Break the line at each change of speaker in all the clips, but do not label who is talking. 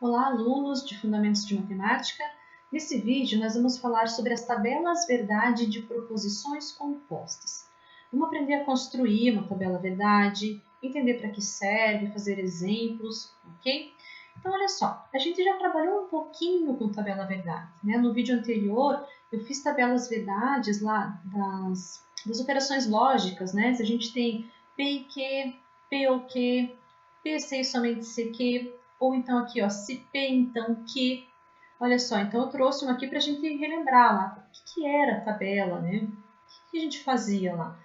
Olá, alunos de Fundamentos de Matemática. Nesse vídeo, nós vamos falar sobre as tabelas verdade de proposições compostas. Vamos aprender a construir uma tabela verdade, entender para que serve, fazer exemplos, ok? Então, olha só, a gente já trabalhou um pouquinho com tabela verdade, né? No vídeo anterior, eu fiz tabelas verdades lá das operações lógicas, né? Se a gente tem P e Q, P ou Q, P, C e somente CQ, ou então aqui, ó, se P, então Q. Olha só, então eu trouxe uma aqui para a gente relembrar lá o que era a tabela, né? O que a gente fazia lá?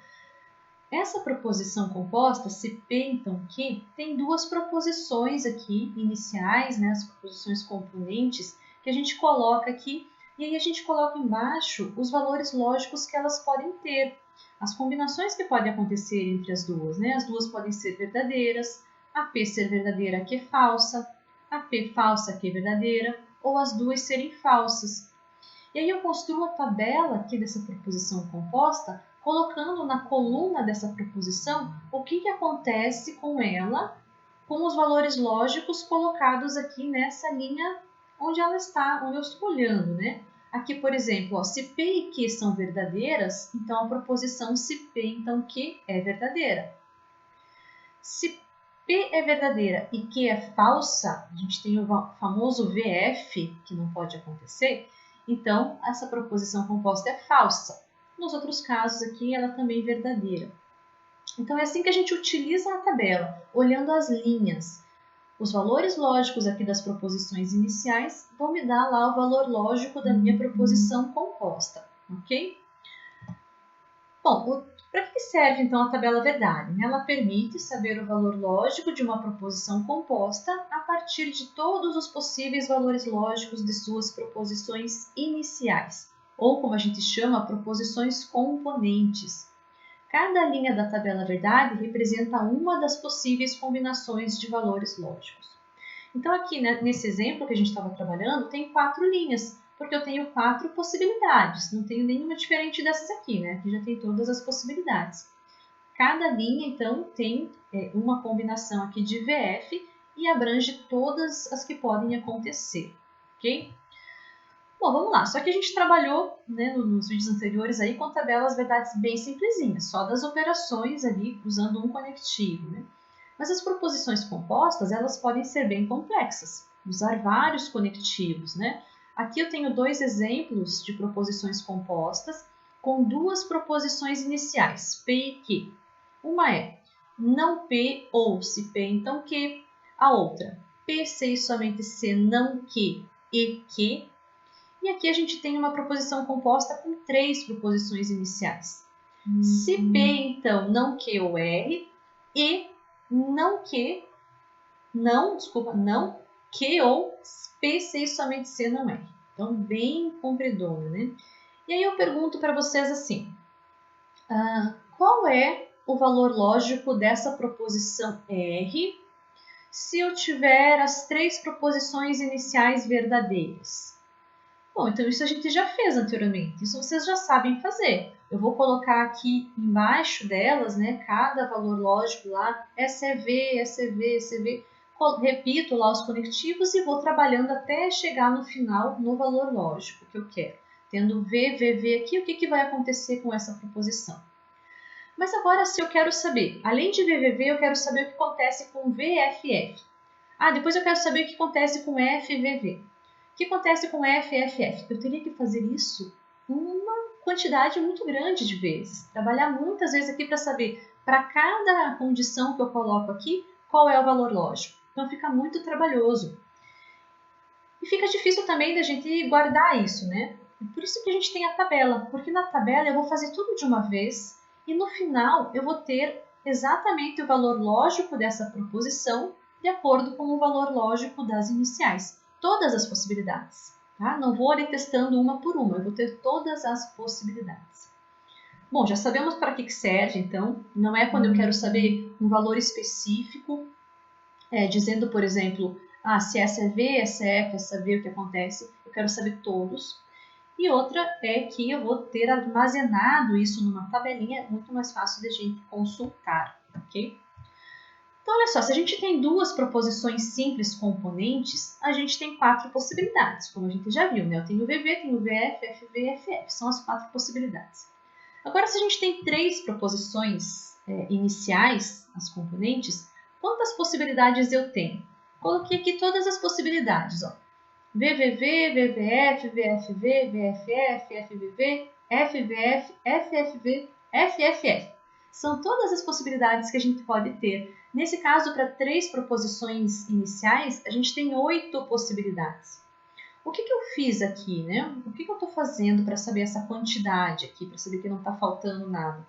Essa proposição composta, se P, então Q, tem duas proposições aqui iniciais, né? As proposições componentes, que a gente coloca aqui, e aí a gente coloca embaixo os valores lógicos que elas podem ter. As combinações que podem acontecer entre as duas, né? As duas podem ser verdadeiras, a P ser verdadeira, a Q falsa, a P falsa, a Q verdadeira, ou as duas serem falsas. E aí eu construo a tabela aqui dessa proposição composta, colocando na coluna dessa proposição o que acontece com ela, com os valores lógicos colocados aqui nessa linha onde ela está, onde eu estou olhando, né? Aqui, por exemplo, ó, se P e Q são verdadeiras, então a proposição se P, então Q é verdadeira. Se P é verdadeira e Q é falsa, a gente tem o famoso VF, que não pode acontecer, então essa proposição composta é falsa. Nos outros casos aqui, ela também é verdadeira. Então é assim que a gente utiliza a tabela, olhando as linhas. Os valores lógicos aqui das proposições iniciais vão me dar lá o valor lógico da minha proposição composta, ok? Bom, para que serve então a tabela verdade? Ela permite saber o valor lógico de uma proposição composta a partir de todos os possíveis valores lógicos de suas proposições iniciais, ou como a gente chama, proposições componentes. Cada linha da tabela verdade representa uma das possíveis combinações de valores lógicos. Então, aqui nesse exemplo que a gente estava trabalhando, tem 4 linhas, porque eu tenho 4 possibilidades. Não tenho nenhuma diferente dessas aqui, né? Aqui já tem todas as possibilidades. Cada linha, então, tem uma combinação aqui de VF e abrange todas as que podem acontecer, ok? Bom, vamos lá. Só que a gente trabalhou, né, nos vídeos anteriores aí com tabelas verdades bem simplesinhas, só das operações ali usando um conectivo, né? Mas as proposições compostas, elas podem ser bem complexas, usar vários conectivos, né? Aqui eu tenho 2 exemplos de proposições compostas com 2 proposições iniciais, P e Q. Uma é não P ou se P então Q. A outra, P, C e somente C, não Q e Q. E aqui a gente tem uma proposição composta com 3 proposições iniciais. Se P, então, não Q ou R, e não Q ou P, C e somente C não R. Então, bem compridona, né? E aí eu pergunto para vocês assim, qual é o valor lógico dessa proposição R se eu tiver as 3 proposições iniciais verdadeiras? Bom, então isso a gente já fez anteriormente, isso vocês já sabem fazer. Eu vou colocar aqui embaixo delas, né, cada valor lógico lá, essa é V, essa é V, essa é V. Repito lá os conectivos e vou trabalhando até chegar no final no valor lógico que eu quero. Tendo V, V, V aqui, o que vai acontecer com essa proposição? Mas agora, se eu quero saber, além de V, V, V, eu quero saber o que acontece com V, F, F. Depois eu quero saber o que acontece com F, V, V. O que acontece com F, F, F? Eu teria que fazer isso uma quantidade muito grande de vezes. Trabalhar muitas vezes aqui para saber, para cada condição que eu coloco aqui, qual é o valor lógico. Então fica muito trabalhoso. E fica difícil também da gente guardar isso, né? Por isso que a gente tem a tabela, porque na tabela eu vou fazer tudo de uma vez e no final eu vou ter exatamente o valor lógico dessa proposição de acordo com o valor lógico das iniciais. Todas as possibilidades, tá? Não vou ali testando uma por uma, eu vou ter todas as possibilidades. Bom, já sabemos para que serve, então. Não é quando eu quero saber um valor específico, dizendo, por exemplo, se essa é V, essa é F, essa é V, o que acontece. Eu quero saber todos. E outra é que eu vou ter armazenado isso numa tabelinha, muito mais fácil de a gente consultar, ok? Então, olha só, se a gente tem duas proposições simples componentes, a gente tem 4 possibilidades, como a gente já viu, né? Eu tenho VV, tenho VF, FV, FF, são as 4 possibilidades. Agora, se a gente tem 3 proposições iniciais, as componentes, quantas possibilidades eu tenho? Coloquei aqui todas as possibilidades, ó. VVV, VVF, VFV, VFF, FVV, FVF, FFV, FFF. São todas as possibilidades que a gente pode ter. Nesse caso, para 3 proposições iniciais, a gente tem 8 possibilidades. O que eu fiz aqui, né? O que eu estou fazendo para saber essa quantidade aqui, para saber que não está faltando nada?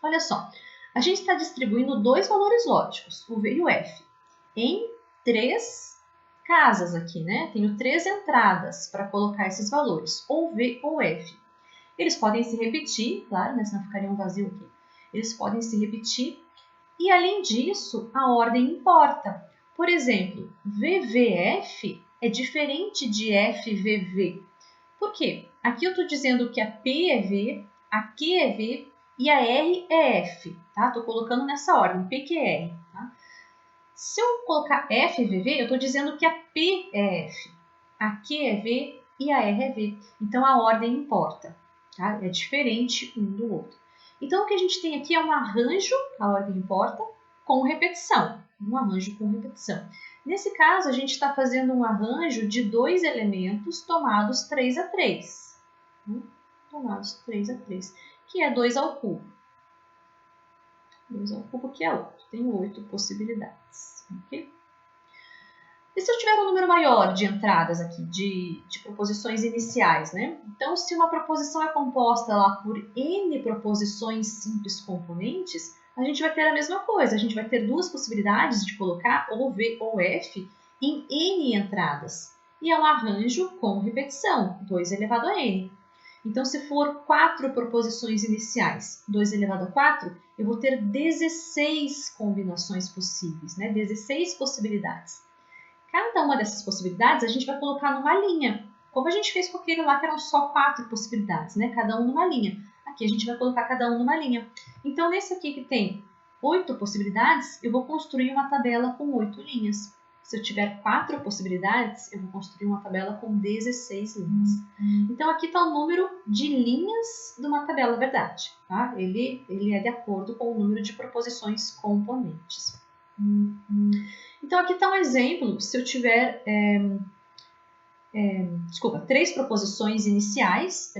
Olha só, a gente está distribuindo 2 valores lógicos, o V e o F, em 3 casas aqui, né? Tenho 3 entradas para colocar esses valores, ou V ou F. Eles podem se repetir, claro, né? Senão ficaria um vazio aqui. Eles podem se repetir e, além disso, a ordem importa. Por exemplo, VVF é diferente de FVV. Por quê? Aqui eu estou dizendo que a P é V, a Q é V e a R é F. Tá? Estou colocando nessa ordem, P, Q, R. Tá? Se eu colocar FVV, eu estou dizendo que a P é F, a Q é V e a R é V. Então, a ordem importa. Tá? É diferente um do outro. Então, o que a gente tem aqui é um arranjo, a ordem importa, com repetição. Um arranjo com repetição. Nesse caso, a gente está fazendo um arranjo de 2 elementos tomados 3 a 3. Tomados 3 a 3, que é 2 ao cubo. 2 ao cubo, que é 8. Tem 8 possibilidades. Okay? E se eu tiver um número maior de entradas aqui, de proposições iniciais, né? Então, se uma proposição é composta lá por N proposições simples componentes, a gente vai ter a mesma coisa. A gente vai ter 2 possibilidades de colocar ou V ou F em N entradas. E é um arranjo com repetição, 2 elevado a N. Então, se for 4 proposições iniciais, 2 elevado a 4, eu vou ter 16 combinações possíveis, né? 16 possibilidades. Cada uma dessas possibilidades a gente vai colocar numa linha, como a gente fez com aquele lá que eram só 4 possibilidades, né? Cada um numa linha. Aqui a gente vai colocar cada um numa linha. Então, nesse aqui que tem 8 possibilidades, eu vou construir uma tabela com 8 linhas. Se eu tiver 4 possibilidades, eu vou construir uma tabela com 16 linhas. Então, aqui está o número de linhas de uma tabela, verdade. Tá? Ele é de acordo com o número de proposições componentes. Então, aqui está um exemplo. Se eu tiver 3 proposições iniciais,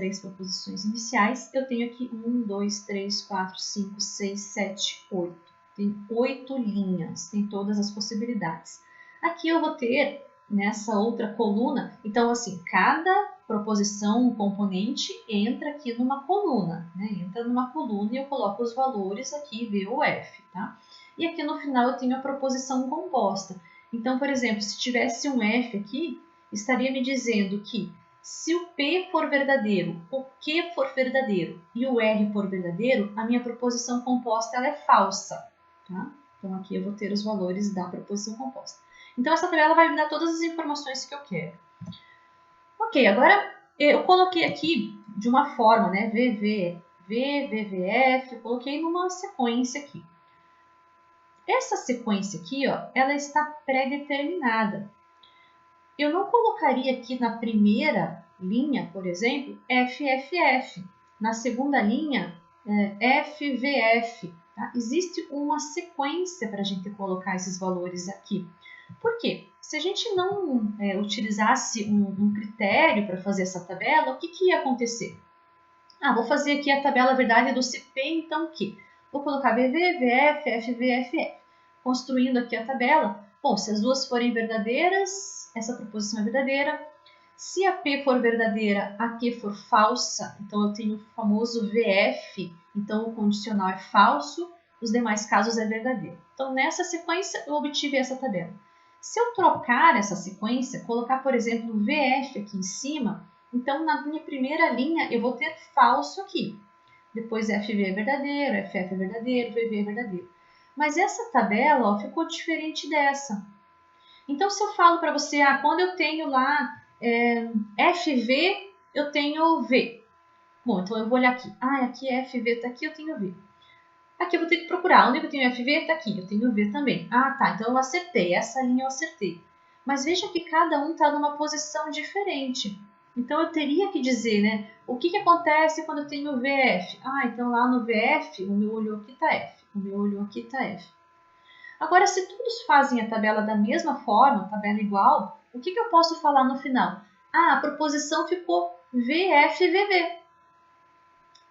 eu tenho aqui 1, 2, 3, 4, 5, 6, 7, 8. Tem 8 linhas, tem todas as possibilidades. Aqui eu vou ter nessa outra coluna, então assim, cada proposição, componente, entra aqui numa coluna, né? Entra numa coluna e eu coloco os valores aqui, V ou F, tá? E aqui no final eu tenho a proposição composta. Então, por exemplo, se tivesse um F aqui, estaria me dizendo que se o P for verdadeiro, o Q for verdadeiro e o R for verdadeiro, a minha proposição composta ela é falsa. Tá? Então, aqui eu vou ter os valores da proposição composta. Então, essa tabela vai me dar todas as informações que eu quero. Ok, agora eu coloquei aqui de uma forma, né? VV, VVF, eu coloquei numa sequência aqui. Essa sequência aqui, ó, ela está pré-determinada. Eu não colocaria aqui na primeira linha, por exemplo, FFF. Na segunda linha, FVF. Tá? Existe uma sequência para a gente colocar esses valores aqui. Por quê? Se a gente não utilizasse um critério para fazer essa tabela, o que ia acontecer? Vou fazer aqui a tabela verdade do CP, então o quê? Vou colocar VV, VF, FV, FF. Construindo aqui a tabela. Bom, se as duas forem verdadeiras, essa proposição é verdadeira. Se a P for verdadeira, a Q for falsa, então eu tenho o famoso VF, então o condicional é falso, os demais casos é verdadeiro. Então, nessa sequência, eu obtive essa tabela. Se eu trocar essa sequência, colocar, por exemplo, VF aqui em cima, então na minha primeira linha eu vou ter falso aqui. Depois FV é verdadeiro, FF é verdadeiro, VV é verdadeiro. Mas essa tabela ficou diferente dessa. Então, se eu falo para você, quando eu tenho lá FV, eu tenho V. Bom, então eu vou olhar aqui. Aqui é FV, está aqui, eu tenho V. Aqui eu vou ter que procurar. Onde eu tenho FV? Está aqui. Eu tenho V também. Ah, tá. Então eu acertei. Essa linha eu acertei. Mas veja que cada um está numa posição diferente. Então eu teria que dizer, né? O que acontece quando eu tenho VF? Ah, então lá no VF, o meu olho aqui está F. O meu olho aqui está F. Agora, se todos fazem a tabela da mesma forma, tabela igual, o que eu posso falar no final? Ah, a proposição ficou VF-VV.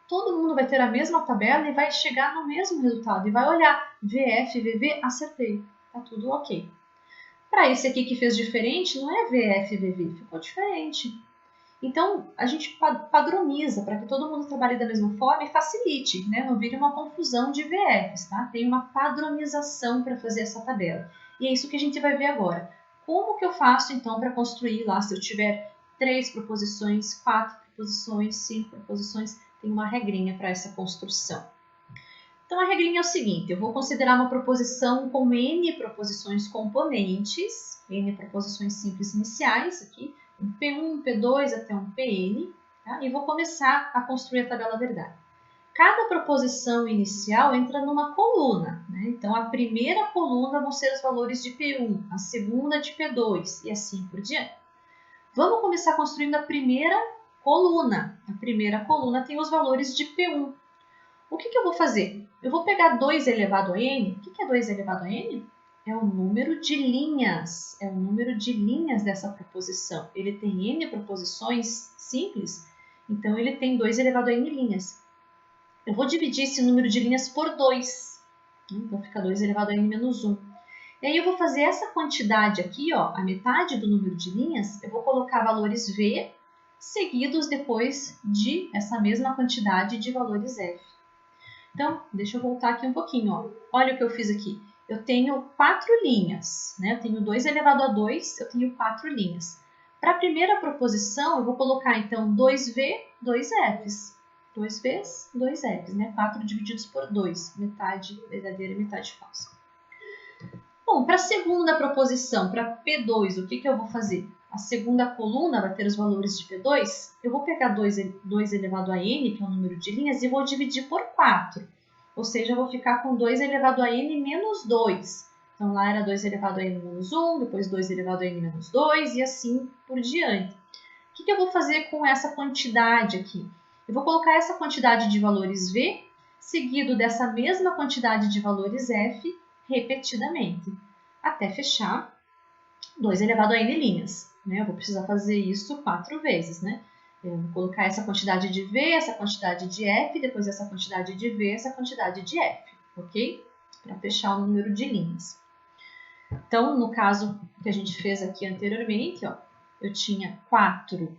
Todo mundo vai ter a mesma tabela e vai chegar no mesmo resultado. E vai olhar, VF, VV, acertei. Tá tudo ok. Para esse aqui que fez diferente, não é VF, VV, ficou diferente. Então, a gente padroniza para que todo mundo trabalhe da mesma forma e facilite, né? Não vire uma confusão de VFs, tá? Tem uma padronização para fazer essa tabela. E é isso que a gente vai ver agora. Como que eu faço, então, para construir lá, se eu tiver 3 proposições, 4 proposições, 5 proposições, tem uma regrinha para essa construção. Então, a regrinha é o seguinte, eu vou considerar uma proposição com N proposições componentes, N proposições simples iniciais, aqui, um P1, P2 até um PN, tá? E vou começar a construir a tabela verdade. Cada proposição inicial entra numa coluna, né? Então, a primeira coluna vão ser os valores de P1, a segunda de P2 e assim por diante. Vamos começar construindo a primeira coluna. A primeira coluna tem os valores de P1. O que eu vou fazer? Eu vou pegar 2 elevado a n. O que é 2 elevado a n? É o número de linhas. É o número de linhas dessa proposição. Ele tem n proposições simples, então ele tem 2 elevado a n linhas. Eu vou dividir esse número de linhas por 2. Então fica 2 elevado a n menos 1. E aí eu vou fazer essa quantidade aqui, ó, a metade do número de linhas, eu vou colocar valores v seguidos depois de essa mesma quantidade de valores f. Então, deixa eu voltar aqui um pouquinho. Ó. Olha o que eu fiz aqui. Eu tenho 4 linhas. Né? Eu tenho 2 elevado a 2, eu tenho 4 linhas. Para a primeira proposição, eu vou colocar, então, 2V, 2Fs. 2Vs, 2Fs. Né? 4 divididos por 2. Metade verdadeira e metade falsa. Bom, para a segunda proposição, para P2, o que eu vou fazer? A segunda coluna vai ter os valores de P2. Eu vou pegar 2 elevado a n, que é o número de linhas, e vou dividir por 4. Ou seja, eu vou ficar com 2 elevado a n menos 2. Então, lá era 2 elevado a n menos 1, depois 2 elevado a n menos 2 e assim por diante. O que eu vou fazer com essa quantidade aqui? Eu vou colocar essa quantidade de valores v, seguido dessa mesma quantidade de valores f, repetidamente, até fechar 2 elevado a n linhas. Né? Eu vou precisar fazer isso 4 vezes. Né? Eu vou colocar essa quantidade de v, essa quantidade de f, depois essa quantidade de v, essa quantidade de f. Ok? Para fechar o número de linhas. Então, no caso que a gente fez aqui anteriormente, ó, eu tinha 4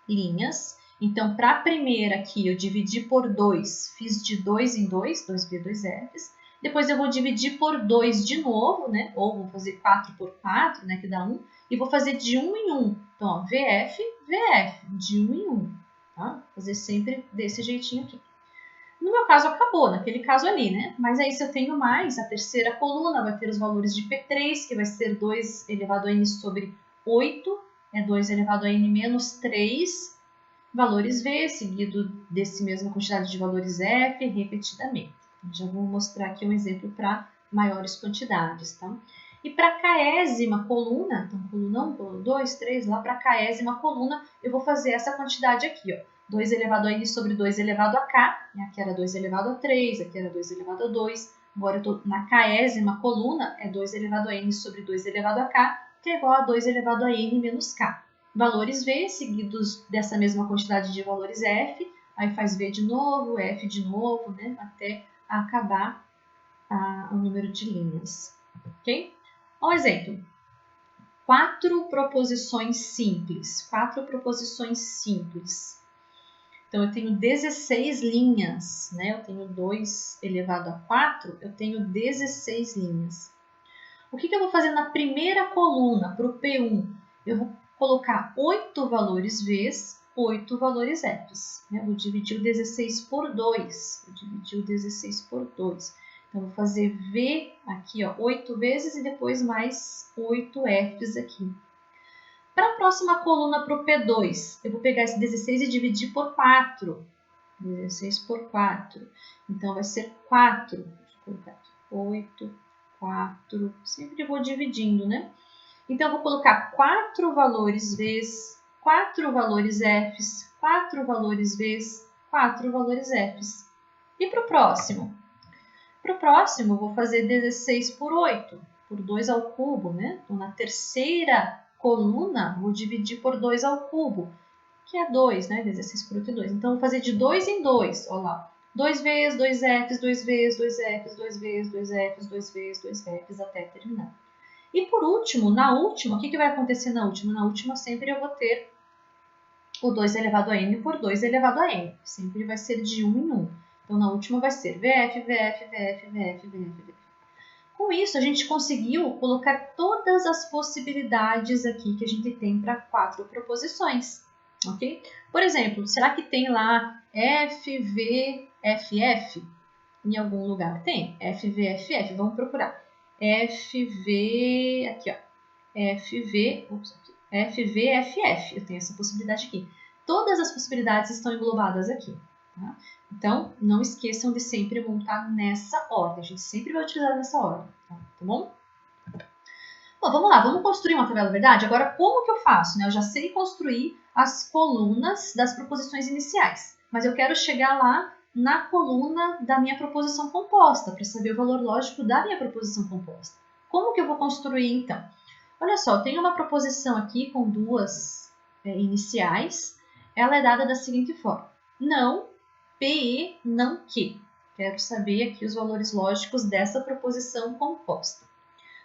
linhas. Então, para a primeira aqui, eu dividi por 2, fiz de 2 em 2, 2v, 2fs. Depois eu vou dividir por 2 de novo, né? Ou vou fazer 4 por 4, né? Que dá 1. E vou fazer de 1 em 1. Então, ó, VF, VF, de 1 em 1. Tá? Vou fazer sempre desse jeitinho aqui. No meu caso, acabou, naquele caso ali, né? Mas aí, se eu tenho mais, a terceira coluna vai ter os valores de P3, que vai ser 2 elevado a n sobre 8. É 2 elevado a n menos 3. Valores V, seguido desse mesma quantidade de valores F, repetidamente. Já vou mostrar aqui um exemplo para maiores quantidades, tá? E para a késima coluna, então coluna 1, coluna 2, 3, lá para a késima coluna, eu vou fazer essa quantidade aqui, ó. 2 elevado a n sobre 2 elevado a k, aqui era 2 elevado a 3, aqui era 2 elevado a 2, agora eu estou na késima coluna, é 2 elevado a n sobre 2 elevado a k, que é igual a 2 elevado a n menos k. Valores V, seguidos dessa mesma quantidade de valores F, aí faz V de novo, F de novo, né, até acabar o número de linhas. Ok? Um exemplo. 4 proposições simples. 4 proposições simples. Então, eu tenho 16 linhas, né? Eu tenho 2 elevado a 4, eu tenho 16 linhas. O que eu vou fazer na primeira coluna, para o P1? Eu vou colocar 8 valores Vs, 8 valores Fs. Eu vou dividir o 16 por 2. Então, eu vou fazer V aqui, ó, 8 vezes e depois mais 8 Fs aqui. Para a próxima coluna, para o P2, eu vou pegar esse 16 e dividir por 4. 16 por 4. Então, vai ser 4. Deixa eu colocar aqui. 8, 4. Sempre vou dividindo, né? Então, eu vou colocar 4 valores Vs, 4 valores Fs, 4 valores Vs, 4 valores Fs. E para o próximo? Para o próximo, eu vou fazer 16 por 8, por 2 ao cubo, né? Então, na terceira coluna, vou dividir por 2 ao cubo, que é 2, né? 16 por 8 é 2. Então, vou fazer de 2 em 2, olha lá. 2 Vs, 2 Fs, 2 Vs, 2 Fs, 2 Vs, 2 Fs, 2 Vs, 2 Fs, até terminar. E por último, na última, o que vai acontecer na última? Na última, sempre eu vou ter o 2 elevado a n por 2 elevado a n. Sempre vai ser de 1 em 1. Então, na última vai ser VF, VF, VF, VF, VF, VF. Com isso, a gente conseguiu colocar todas as possibilidades aqui que a gente tem para 4 proposições. Ok? Por exemplo, será que tem lá FVFF em algum lugar? Tem. FVFF, vamos procurar. FV, aqui ó, FVFF, eu tenho essa possibilidade aqui. Todas as possibilidades estão englobadas aqui. Tá? Então, não esqueçam de sempre montar nessa ordem. A gente sempre vai utilizar nessa ordem, tá bom? Bom, vamos lá, vamos construir uma tabela verdade? Agora, como que eu faço? Eu já sei construir as colunas das proposições iniciais, mas eu quero chegar lá na coluna da minha proposição composta, para saber o valor lógico da minha proposição composta. Como que eu vou construir, então? Olha só, eu tenho uma proposição aqui com duas iniciais. Ela é dada da seguinte forma. Não, PE, não que. Quero saber aqui os valores lógicos dessa proposição composta.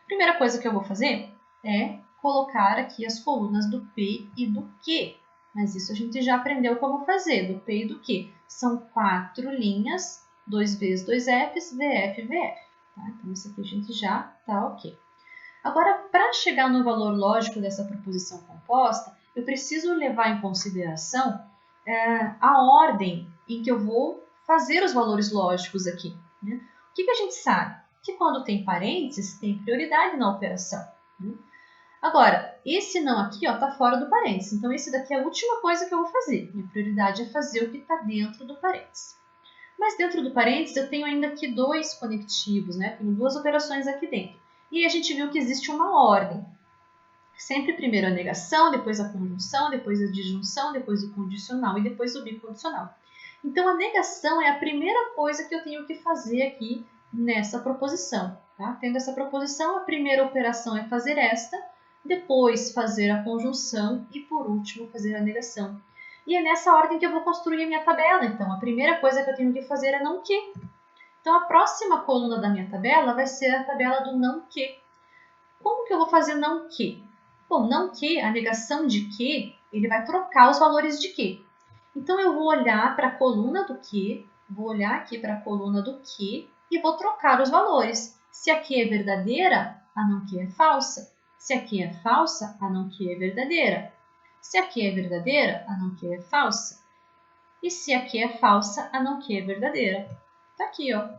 Primeira coisa que eu vou fazer é colocar aqui as colunas do P e do Q. Mas isso a gente já aprendeu como fazer, do P e do Q. São 4 linhas, 2 Vs, 2 Fs, VF, VF. Tá? Então, isso aqui a gente já está ok. Agora, para chegar no valor lógico dessa proposição composta, eu preciso levar em consideração a ordem em que eu vou fazer os valores lógicos aqui. Né? O que a gente sabe? Que quando tem parênteses, tem prioridade na operação. Né? Agora, esse não aqui está fora do parênteses, então esse daqui é a última coisa que eu vou fazer. Minha prioridade é fazer o que está dentro do parênteses. Mas dentro do parênteses eu tenho ainda aqui dois conectivos, né? Tenho duas operações aqui dentro. E a gente viu que existe uma ordem. Sempre primeiro a negação, depois a conjunção, depois a disjunção, depois o condicional e depois o bicondicional. Então, a negação é a primeira coisa que eu tenho que fazer aqui nessa proposição. Tá? Tendo essa proposição, a primeira operação é fazer esta, depois fazer a conjunção e, por último, fazer a negação. E é nessa ordem que eu vou construir a minha tabela. Então, a primeira coisa que eu tenho que fazer é não que. Então, a próxima coluna da minha tabela vai ser a tabela do não que. Como que eu vou fazer não que? Bom, não que, a negação de que, ele vai trocar os valores de que. Então, eu vou olhar para a coluna do que, vou olhar aqui para a coluna do que e vou trocar os valores. Se aqui é verdadeira, a não que é falsa. Se aqui é falsa, a não que é verdadeira. Se aqui é verdadeira, a não que é falsa. E se aqui é falsa, a não que é verdadeira. Tá aqui, ó.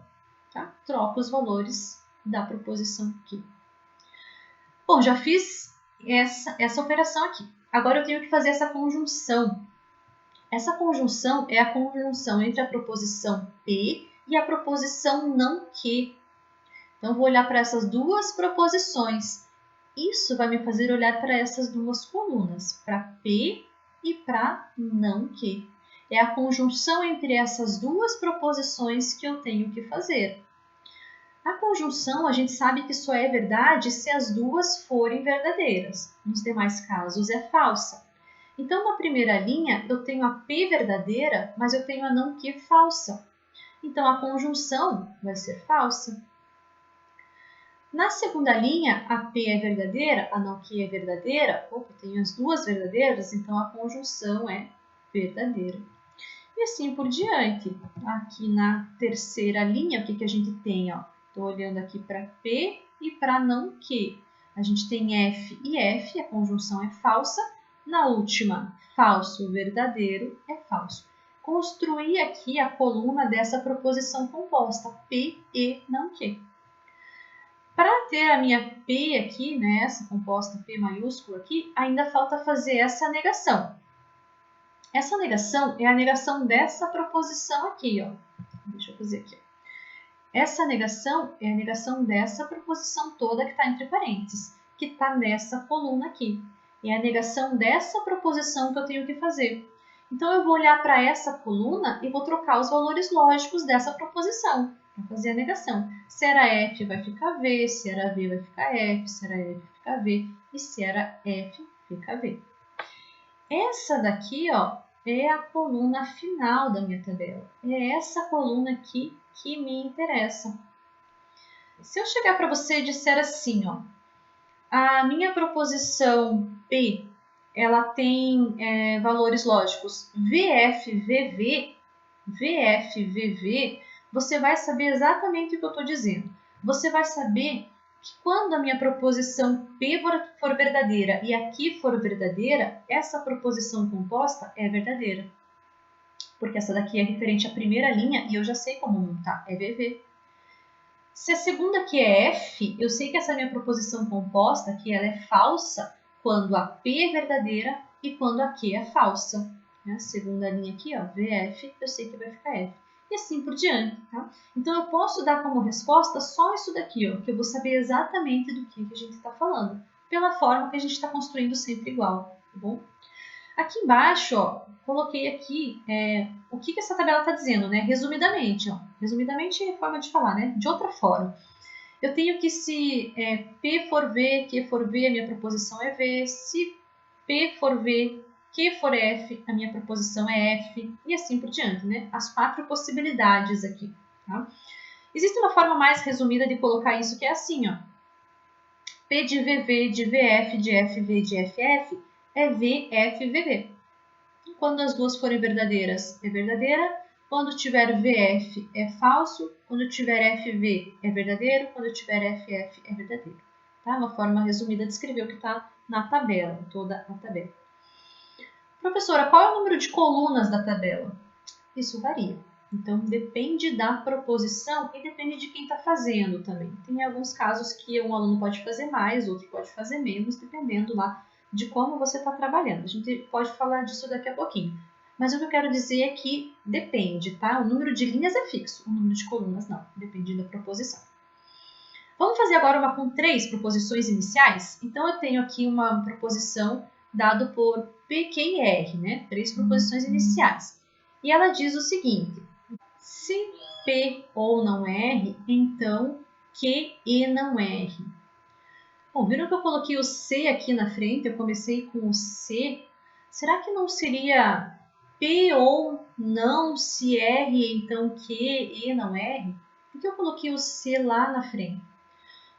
Tá? Troco os valores da proposição aqui. Bom, já fiz essa operação aqui. Agora eu tenho que fazer essa conjunção. Essa conjunção é a conjunção entre a proposição P e a proposição não que. Então, eu vou olhar para essas duas proposições. Isso vai me fazer olhar para essas duas colunas, para P e para não que. É a conjunção entre essas duas proposições que eu tenho que fazer. A conjunção, a gente sabe que só é verdade se as duas forem verdadeiras. Nos demais casos, é falsa. Então, na primeira linha, eu tenho a P verdadeira, mas eu tenho a não que falsa. Então, a conjunção vai ser falsa. Na segunda linha, a P é verdadeira, a não que é verdadeira. Opa, eu tenho as duas verdadeiras, então a conjunção é verdadeira. E assim por diante. Aqui na terceira linha, o que a gente tem? Estou olhando aqui para P e para não que. A gente tem F e F, a conjunção é falsa. Na última, falso, verdadeiro, é falso. Construir aqui a coluna dessa proposição composta, P e não que. Para ter a minha P aqui, né, essa composta P maiúscula aqui, ainda falta fazer essa negação. Essa negação é a negação dessa proposição aqui, ó. Deixa eu fazer aqui. Essa negação é a negação dessa proposição toda que está entre parênteses, que está nessa coluna aqui. É a negação dessa proposição que eu tenho que fazer. Então, eu vou olhar para essa coluna e vou trocar os valores lógicos dessa proposição para fazer a negação. Se era F, vai ficar V. Se era V, vai ficar F. Se era F, fica V. E se era F, fica V. Essa daqui, ó, é a coluna final da minha tabela. É essa coluna aqui que me interessa. Se eu chegar para você e disser assim, ó, a minha proposição P, ela tem valores lógicos VF, VV, VF, VV, você vai saber exatamente o que eu estou dizendo. Você vai saber que quando a minha proposição P for verdadeira e aqui for verdadeira, essa proposição composta é verdadeira. Porque essa daqui é referente à primeira linha e eu já sei como montar, é VV. Se a segunda aqui é F, eu sei que essa minha proposição composta aqui ela é falsa quando a P é verdadeira e quando a Q é falsa. A segunda linha aqui, ó, VF, eu sei que vai ficar F. E assim por diante, tá? Então, eu posso dar como resposta só isso daqui, ó, que eu vou saber exatamente do que a gente está falando, pela forma que a gente está construindo sempre igual, tá bom? Aqui embaixo, ó, coloquei aqui o que essa tabela está dizendo, né? Resumidamente, ó. Resumidamente é forma de falar, né? De outra forma. Eu tenho que se P for V, Q for V, a minha proposição é V. Se P for V, Q for F, a minha proposição é F. E assim por diante, né? As 4 possibilidades aqui, tá? Existe uma forma mais resumida de colocar isso que é assim, ó. P de VV, de VF, de FV, de FF é VF, VV. Quando as duas forem verdadeiras, é verdadeira. Quando tiver VF, é falso. Quando tiver FV, é verdadeiro. Quando tiver FF, é verdadeiro. Tá? Uma forma resumida de escrever o que está na tabela, toda a tabela. Professora, qual é o número de colunas da tabela? Isso varia. Então, depende da proposição e depende de quem está fazendo também. Tem alguns casos que um aluno pode fazer mais, outro pode fazer menos, dependendo lá de como você está trabalhando. A gente pode falar disso daqui a pouquinho. Mas o que eu quero dizer é que depende, tá? O número de linhas é fixo, o número de colunas não, depende da proposição. Vamos fazer agora uma com 3 proposições iniciais? Então, eu tenho aqui uma proposição dada por P, Q e R, né? 3 proposições iniciais. E ela diz o seguinte: se P ou não R, então Q e não R. Bom, viram que eu coloquei o C aqui na frente? Eu comecei com o C. Será que não seria P ou não se R, então Q e não R? Por que eu coloquei o C lá na frente?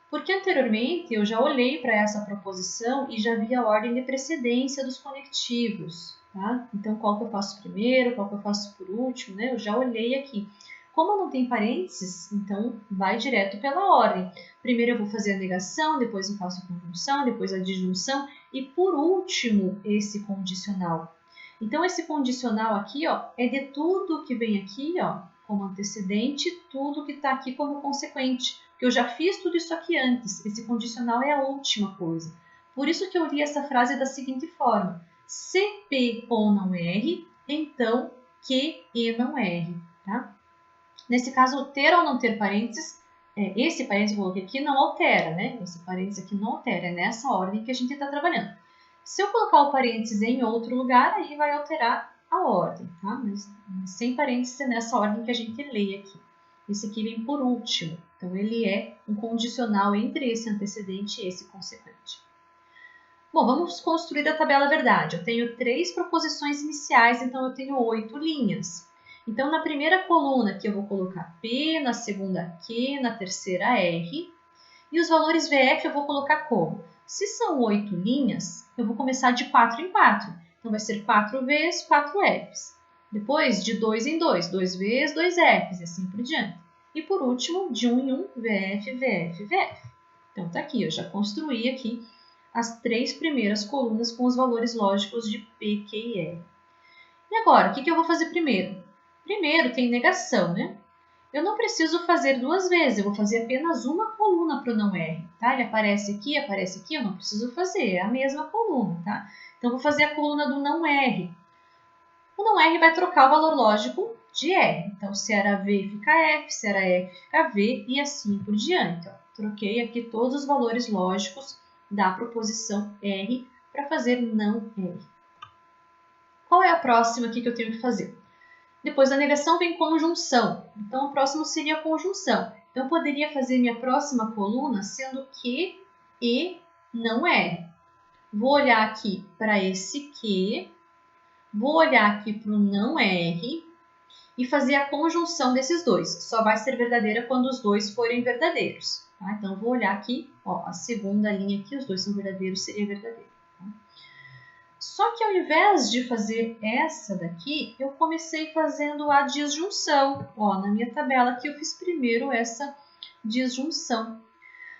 Porque anteriormente eu já olhei para essa proposição e já vi a ordem de precedência dos conectivos. Tá? Então, qual que eu faço primeiro, qual que eu faço por último, né? Eu já olhei aqui. Como não tem parênteses, então vai direto pela ordem. Primeiro eu vou fazer a negação, depois eu faço a conjunção, depois a disjunção e por último esse condicional. Então esse condicional aqui, ó, é de tudo que vem aqui, ó, como antecedente, tudo que está aqui como consequente. Porque eu já fiz tudo isso aqui antes. Esse condicional é a última coisa. Por isso que eu li essa frase da seguinte forma: se P ou não R, então Q e não R, tá? Nesse caso, ter ou não ter parênteses, esse parênteses que eu coloquei aqui não altera, né? Esse parênteses aqui não altera, é nessa ordem que a gente está trabalhando. Se eu colocar o parênteses em outro lugar, aí vai alterar a ordem, tá? Mas sem parênteses é nessa ordem que a gente lê aqui. Esse aqui vem por último, então ele é um condicional entre esse antecedente e esse consequente. Bom, vamos construir a tabela verdade. Eu tenho 3 proposições iniciais, então eu tenho 8 linhas. Então, na primeira coluna aqui eu vou colocar P, na segunda Q, na terceira R. E os valores VF eu vou colocar como? Se são 8 linhas, eu vou começar de 4 em 4. Então, vai ser 4 Vs, 4 Fs. Depois, de 2 em 2, 2 Vs, 2 Fs, e assim por diante. E por último, de 1 em 1, VF, VF, VF. Então, tá aqui, eu já construí aqui as 3 primeiras colunas com os valores lógicos de P, Q e R. E agora, o que eu vou fazer primeiro? Primeiro tem negação, né? Eu não preciso fazer 2 vezes, eu vou fazer apenas uma coluna para o não R, tá? Ele aparece aqui, eu não preciso fazer, é a mesma coluna, tá? Então, eu vou fazer a coluna do não R. o não R vai trocar o valor lógico de R. Então, se era V, fica F, se era F, fica V, e assim por diante. Ó. Troquei aqui todos os valores lógicos da proposição R para fazer não R. Qual é a próxima aqui que eu tenho que fazer? Depois da negação vem conjunção. Então, o próximo seria a conjunção. Então, eu poderia fazer minha próxima coluna sendo Q e não R. Vou olhar aqui para esse Q, vou olhar aqui para o não R e fazer a conjunção desses dois. Só vai ser verdadeira quando os dois forem verdadeiros. Tá? Então, vou olhar aqui, ó, a segunda linha aqui, os dois são verdadeiros, seria verdadeiro. Tá? Só que ao invés de fazer essa daqui, eu comecei fazendo a disjunção. Ó, na minha tabela aqui eu fiz primeiro essa disjunção.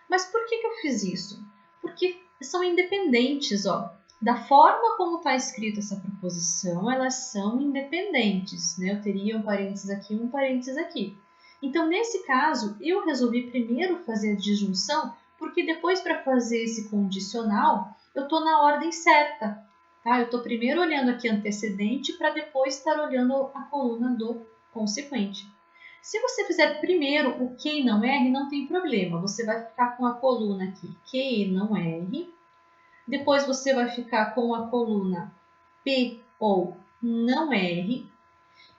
Mas por que eu fiz isso? Porque são independentes, ó. Da forma como está escrita essa proposição, elas são independentes, né? Eu teria um parênteses aqui e um parênteses aqui. Então, nesse caso, eu resolvi primeiro fazer a disjunção, porque depois, para fazer esse condicional, eu estou na ordem certa. Tá? Eu estou primeiro olhando aqui antecedente para depois estar olhando a coluna do consequente. Se você fizer primeiro o Q e não R, não tem problema. Você vai ficar com a coluna aqui Q e não R. Depois você vai ficar com a coluna P ou não R.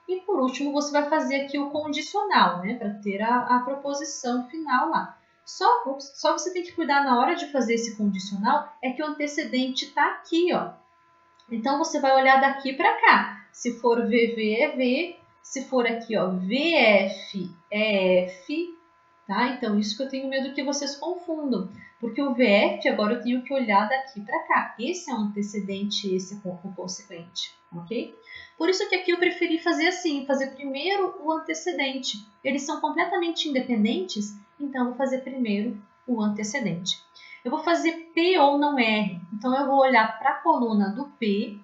E por último você vai fazer aqui o condicional, né? Para ter a proposição final lá. Só você tem que cuidar na hora de fazer esse condicional é que o antecedente está aqui, ó. Então, você vai olhar daqui para cá. Se for VV, é V. Se for aqui, ó, VF, é F. Tá? Então, isso que eu tenho medo que vocês confundam. Porque o VF, agora eu tenho que olhar daqui para cá. Esse é o antecedente, esse é o consequente. Ok? Por isso que aqui eu preferi fazer assim, fazer primeiro o antecedente. Eles são completamente independentes, então eu vou fazer primeiro o antecedente. Eu vou fazer P ou não R. Então, eu vou olhar para a coluna do P,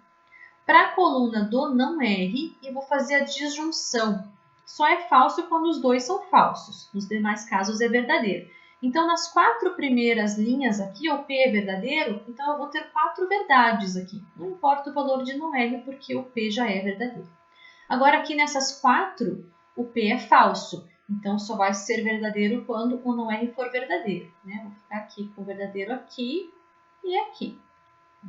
para a coluna do não R e vou fazer a disjunção. Só é falso quando os dois são falsos. Nos demais casos, é verdadeiro. Então, nas 4 primeiras linhas aqui, o P é verdadeiro, então eu vou ter 4 verdades aqui. Não importa o valor de não R, porque o P já é verdadeiro. Agora, aqui nessas 4, o P é falso. Então, só vai ser verdadeiro quando o não R for verdadeiro. Né? Vou ficar aqui com o verdadeiro aqui e aqui.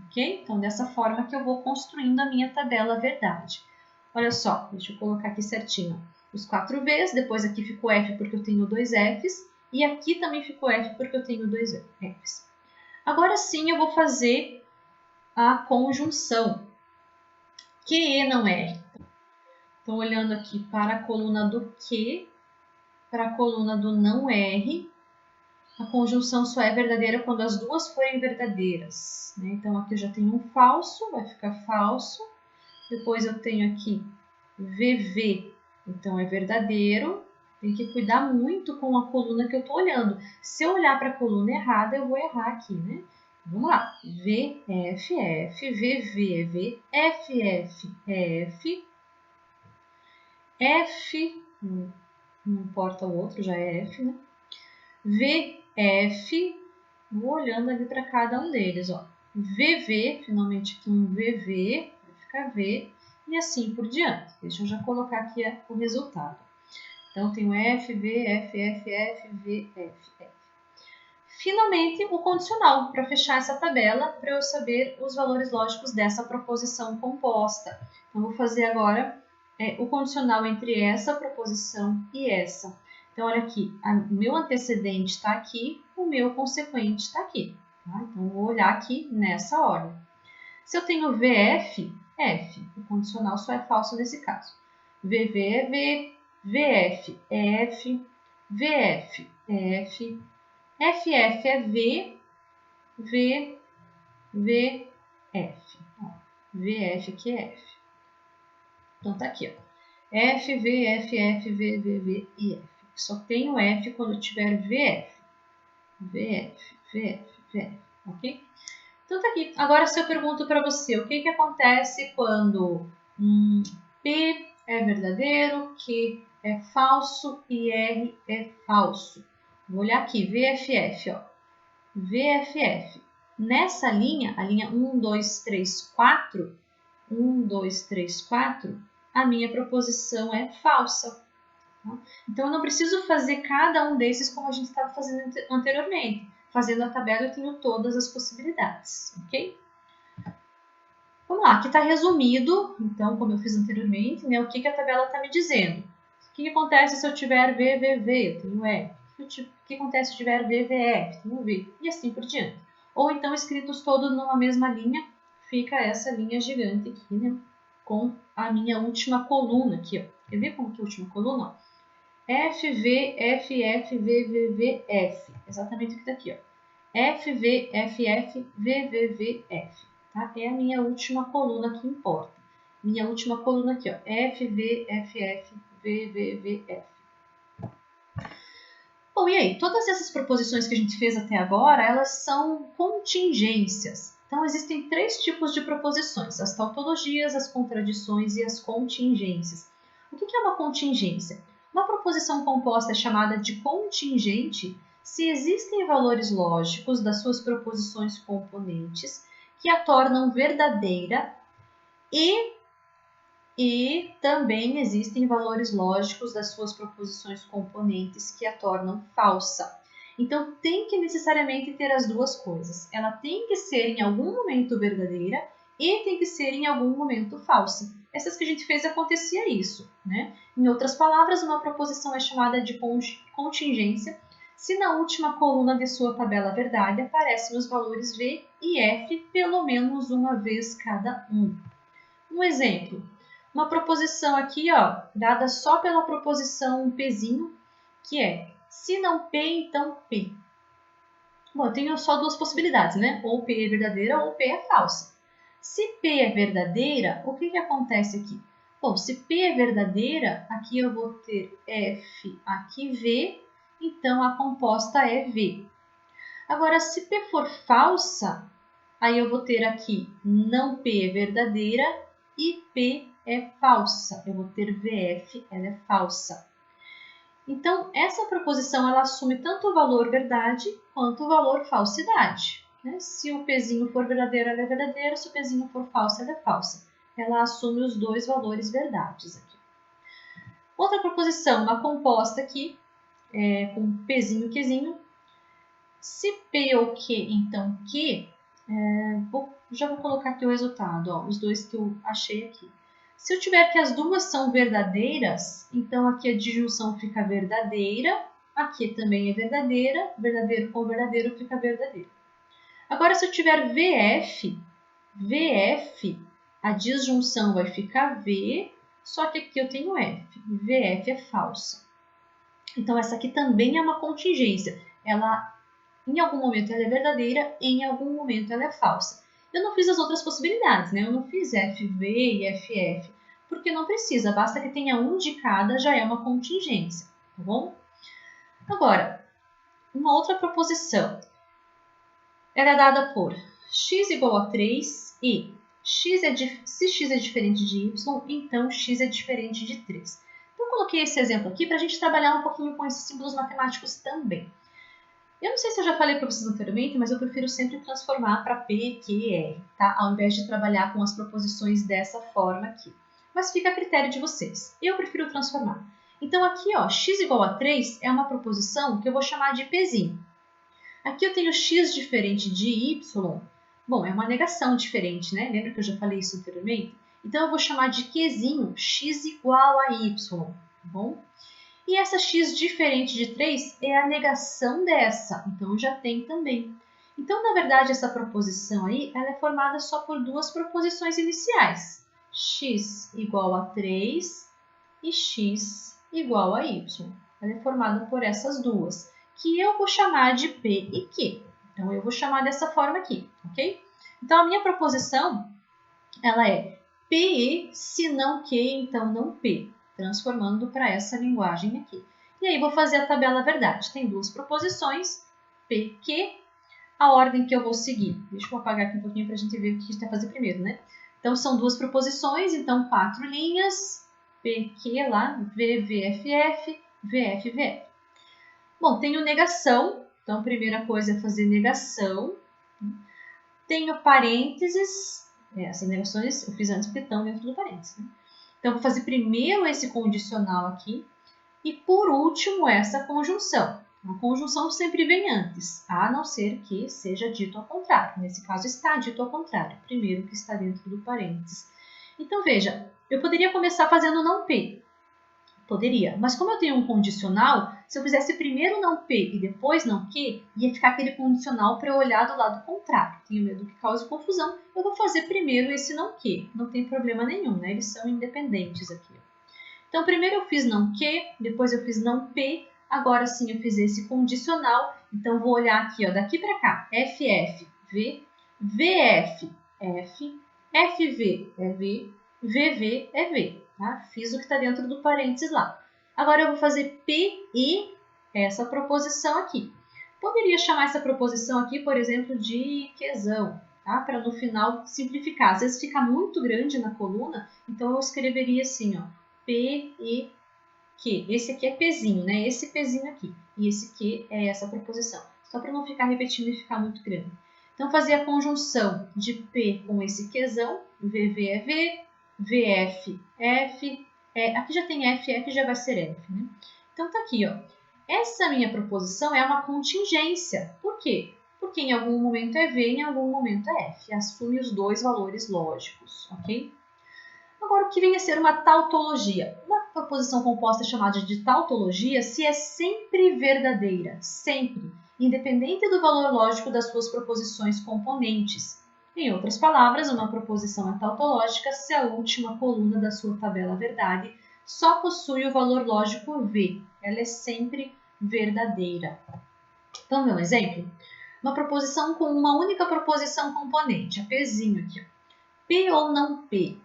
Ok? Então, dessa forma que eu vou construindo a minha tabela verdade. Olha só, deixa eu colocar aqui certinho. Os 4 Vs, depois aqui ficou F porque eu tenho 2 Fs. E aqui também ficou F porque eu tenho 2 Fs. Agora sim, eu vou fazer a conjunção. Q e não R. Então, olhando aqui para a coluna do Q, para a coluna do não R, a conjunção só é verdadeira quando as duas forem verdadeiras. Né? Então, aqui eu já tenho um falso, vai ficar falso. Depois eu tenho aqui VV, então é verdadeiro. Tem que cuidar muito com a coluna que eu estou olhando. Se eu olhar para a coluna errada, eu vou errar aqui, né? Vamos lá. VFF, VV é V, FF é F, F, não importa o outro, já é F, né? VF, vou olhando ali para cada um deles, ó. VV, finalmente aqui um VV, vai ficar V, e assim por diante. Deixa eu já colocar aqui o resultado. Então, tenho F, V, F, F, F, V, F, F. Finalmente, o condicional, para fechar essa tabela, para eu saber os valores lógicos dessa proposição composta. Então, vou fazer agora o condicional entre essa proposição e essa. Então, olha aqui, o meu antecedente está aqui, o meu consequente está aqui. Tá? Então, vou olhar aqui nessa ordem. Se eu tenho VF, F, o condicional só é falso nesse caso. VV é V, VF é F, VF é F, FF é V, V, V, F. Ó, VF aqui é F. Então, tá aqui, ó. F, V, F, F, V, V, V e F. Só tenho F quando eu tiver VF. VF, VF, VF, ok? Então, tá aqui. Agora, se eu pergunto para você, o que acontece quando P é verdadeiro, Q é falso e R é falso? Vou olhar aqui, VFF, ó. VFF. Nessa linha, a linha 1, 2, 3, 4, 1, 2, 3, 4, a minha proposição é falsa. Tá? Então, eu não preciso fazer cada um desses como a gente estava fazendo anteriormente. Fazendo a tabela, eu tenho todas as possibilidades, ok? Vamos lá, aqui está resumido, então, como eu fiz anteriormente, né, o que a tabela está me dizendo. O que acontece se eu tiver VVV? Eu tenho F. O que acontece se eu tiver VVF? Tenho V. E assim por diante. Ou então, escritos todos numa mesma linha, fica essa linha gigante aqui, né, com a minha última coluna aqui. Ó. Quer ver como que é a última coluna? Ó. FV, FF, VVV, F. Exatamente o que está aqui. Ó. FV, FF, VVV, F. Tá? É a minha última coluna que importa. Minha última coluna aqui. Ó. FV, FF, VVV, F. Bom, e aí? Todas essas proposições que a gente fez até agora, elas são contingências. Então, existem 3 tipos de proposições. As tautologias, as contradições e as contingências. O que é uma contingência? Uma proposição composta é chamada de contingente se existem valores lógicos das suas proposições componentes que a tornam verdadeira e também existem valores lógicos das suas proposições componentes que a tornam falsa. Então, tem que necessariamente ter as duas coisas. Ela tem que ser em algum momento verdadeira e tem que ser em algum momento falsa. Essas que a gente fez acontecia isso, né? Em outras palavras, uma proposição é chamada de contingência se na última coluna de sua tabela verdade aparecem os valores V e F pelo menos uma vez cada um. Um exemplo, uma proposição aqui, ó, dada só pela proposição Pzinho, que é se não P, então P. Bom, eu tenho só 2 possibilidades, né? Ou P é verdadeira ou P é falsa. Se P é verdadeira, o que acontece aqui? Bom, se P é verdadeira, aqui eu vou ter F, aqui V, então a composta é V. Agora, se P for falsa, aí eu vou ter aqui não P é verdadeira e P é falsa. Eu vou ter VF, ela é falsa. Então, essa proposição ela assume tanto o valor verdade quanto o valor falsidade. Né? Se o Pzinho for verdadeiro, ela é verdadeira. Se o Pzinho for falso, ela é falsa. Ela assume os 2 valores verdades aqui. Outra proposição, uma composta aqui, com Pzinho e Qzinho. Se P ou Q, então Q, já vou colocar aqui o resultado, ó, os 2 que eu achei aqui. Se eu tiver que as duas são verdadeiras, então aqui a disjunção fica verdadeira, aqui também é verdadeira, verdadeiro com verdadeiro fica verdadeiro. Agora, se eu tiver VF, a disjunção vai ficar V, só que aqui eu tenho F. VF é falsa. Então, essa aqui também é uma contingência. Em algum momento ela é verdadeira, em algum momento ela é falsa. Eu não fiz as outras possibilidades, né? Eu não fiz FV e FF, porque não precisa, basta que tenha um de cada, já é uma contingência, tá bom? Agora, uma outra proposição. Ela é dada por x igual a 3 e se x é diferente de y, então x é diferente de 3. Então, eu coloquei esse exemplo aqui para a gente trabalhar um pouquinho com esses símbolos matemáticos também. Eu não sei se eu já falei para vocês anteriormente, mas eu prefiro sempre transformar para P, Q, R, tá? Ao invés de trabalhar com as proposições dessa forma aqui. Mas fica a critério de vocês. Eu prefiro transformar. Então, aqui, ó, x igual a 3 é uma proposição que eu vou chamar de Pzinho. Aqui eu tenho x diferente de y. Bom, é uma negação diferente, né? Lembra que eu já falei isso anteriormente? Então, eu vou chamar de Qzinho, x igual a y, tá bom? E essa x diferente de 3 é a negação dessa, então já tem também. Então, na verdade, essa proposição aí ela é formada só por 2 proposições iniciais. X igual a 3 e x igual a y. Ela é formada por essas duas, que eu vou chamar de P e Q. Então, eu vou chamar dessa forma aqui, ok? Então, a minha proposição ela é PE, se não Q, então não P. Transformando para essa linguagem aqui. E aí, vou fazer a tabela verdade. Tem 2 proposições, P, Q. A ordem que eu vou seguir. Deixa eu apagar aqui um pouquinho para a gente ver o que a gente vai fazer primeiro, né? Então, são 2 proposições, então 4 linhas. P, Q lá, V, VFF, VF, VF. Bom, tenho negação. Então, a primeira coisa é fazer negação. Tenho parênteses. Essas negações eu fiz antes porque estão dentro do parênteses. Né? Então, eu vou fazer primeiro esse condicional aqui e, por último, essa conjunção. A conjunção sempre vem antes, a não ser que seja dito ao contrário. Nesse caso, está dito ao contrário, primeiro que está dentro do parênteses. Então, veja, eu poderia começar fazendo não P. Poderia, mas como eu tenho um condicional, se eu fizesse primeiro não P e depois não Q, ia ficar aquele condicional para eu olhar do lado contrário. Tenho medo que cause confusão, eu vou fazer primeiro esse não Q. Não tem problema nenhum, né? Eles são independentes aqui. Então, primeiro eu fiz não Q, depois eu fiz não P, agora sim eu fiz esse condicional. Então, vou olhar aqui, ó, daqui para cá, FF, V, VF, F, FV é V, VV é V. Tá? Fiz o que está dentro do parênteses lá. Agora eu vou fazer PE, essa proposição aqui. Poderia chamar essa proposição aqui, por exemplo, de quezão, tá? Para no final simplificar. Às vezes fica muito grande na coluna, então eu escreveria assim, ó, P, E, Q. Esse aqui é Pzinho, né? Esse Pzinho aqui. E esse Q é essa proposição. Só para não ficar repetindo e ficar muito grande. Então, fazer a conjunção de P com esse Qzão. VV é V, VF, F. Aqui já tem F, F já vai ser F, né? Então, tá aqui, ó. Essa minha proposição é uma contingência. Por quê? Porque em algum momento é V, em algum momento é F. Assume os dois valores lógicos, ok? Agora, o que vem a ser uma tautologia? Uma proposição composta chamada de tautologia se é sempre verdadeira, sempre, independente do valor lógico das suas proposições componentes. Em outras palavras, uma proposição é tautológica se a última coluna da sua tabela verdade só possui o valor lógico V. Ela é sempre verdadeira. Então, meu exemplo? Uma proposição com uma única proposição componente, a Pzinho aqui. P ou não P?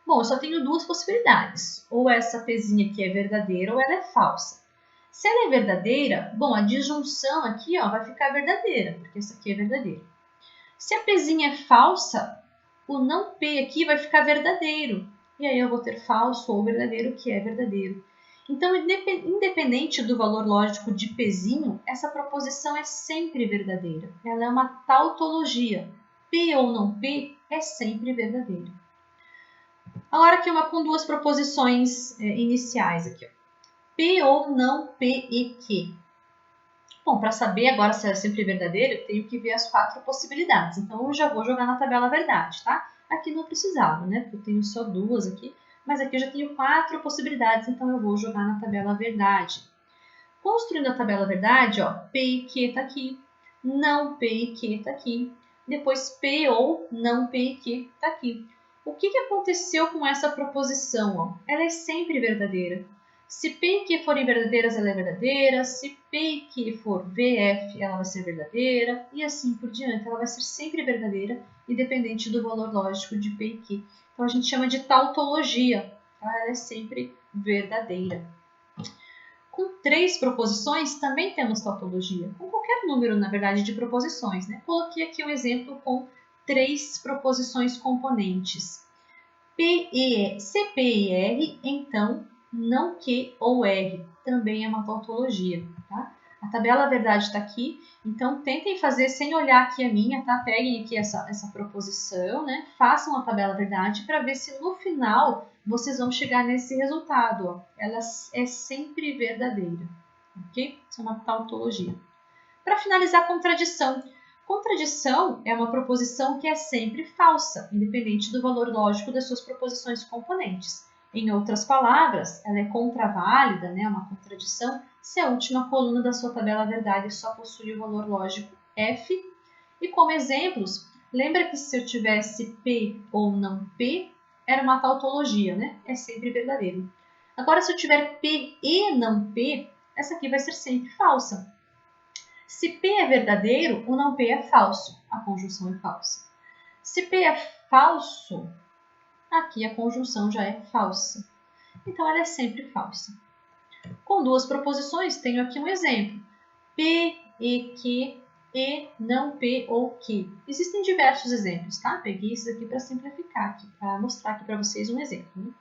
Bom, eu só tenho duas possibilidades. Ou essa Pzinha aqui é verdadeira ou ela é falsa. Se ela é verdadeira, bom, a disjunção aqui ó, vai ficar verdadeira, porque essa aqui é verdadeira. Se a Pzinha é falsa, o não P aqui vai ficar verdadeiro. E aí eu vou ter falso ou verdadeiro, que é verdadeiro. Então, independente do valor lógico de Pzinho, essa proposição é sempre verdadeira. Ela é uma tautologia. P ou não P é sempre verdadeiro. Agora aqui uma com duas proposições iniciais aqui. Ó. P ou não P e Q. Bom, para saber agora se é sempre verdadeiro, eu tenho que ver as quatro possibilidades. Então, eu já vou jogar na tabela verdade, tá? Aqui não precisava, né? Porque eu tenho só duas aqui. Mas aqui eu já tenho quatro possibilidades, então eu vou jogar na tabela verdade. Construindo a tabela verdade, ó, P e Q tá aqui. Não P e Q tá aqui. Depois P ou não P e Q tá aqui. O que aconteceu com essa proposição? Ó? Ela é sempre verdadeira. Se P e Q forem verdadeiras, ela é verdadeira. Se P e Q for VF, ela vai ser verdadeira. E assim por diante. Ela vai ser sempre verdadeira, independente do valor lógico de P e Q. Então, a gente chama de tautologia. Tá? Ela é sempre verdadeira. Com três proposições, também temos tautologia. Com qualquer número, na verdade, de proposições. Né? Coloquei aqui um exemplo com três proposições componentes. CP e R, então, não Q ou R. Também é uma tautologia. Tá? A tabela verdade está aqui, então tentem fazer sem olhar aqui a minha, tá? Peguem aqui essa proposição, né? Façam a tabela verdade para ver se no final vocês vão chegar nesse resultado. Ó. Ela é sempre verdadeira, ok? Isso é uma tautologia. Para finalizar, contradição. Contradição é uma proposição que é sempre falsa, independente do valor lógico das suas proposições componentes. Em outras palavras, ela é contraválida, né, uma contradição, se a última coluna da sua tabela verdade só possui o valor lógico F. E como exemplos, lembra que se eu tivesse P ou não P, era uma tautologia, né? É sempre verdadeiro. Agora, se eu tiver P e não P, essa aqui vai ser sempre falsa. Se P é verdadeiro, o não P é falso. A conjunção é falsa. Se P é falso, aqui a conjunção já é falsa. Então, ela é sempre falsa. Com duas proposições, tenho aqui um exemplo. P e Q e não P ou Q. Existem diversos exemplos, tá? Peguei esses aqui para simplificar, para mostrar aqui para vocês um exemplo. Né?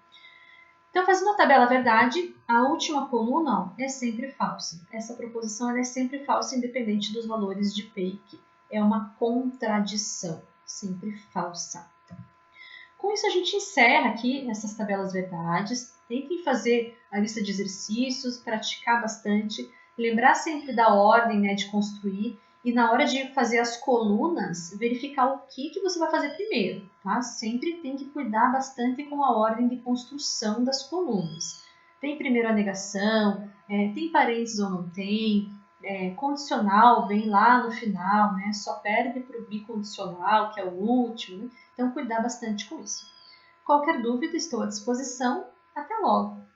Então, fazendo a tabela verdade, a última coluna ó, é sempre falsa. Essa proposição ela é sempre falsa, independente dos valores de P e Q. É uma contradição, sempre falsa. Com isso, a gente encerra aqui essas tabelas verdades. Tentem fazer a lista de exercícios, praticar bastante, lembrar sempre da ordem, né, de construir, e na hora de fazer as colunas, verificar o que você vai fazer primeiro. Tá? Sempre tem que cuidar bastante com a ordem de construção das colunas. Tem primeiro a negação, tem parênteses ou não tem, condicional vem lá no final, né? Só perde para o bicondicional, que é o último, né? Então cuidar bastante com isso. Qualquer dúvida, estou à disposição. Até logo!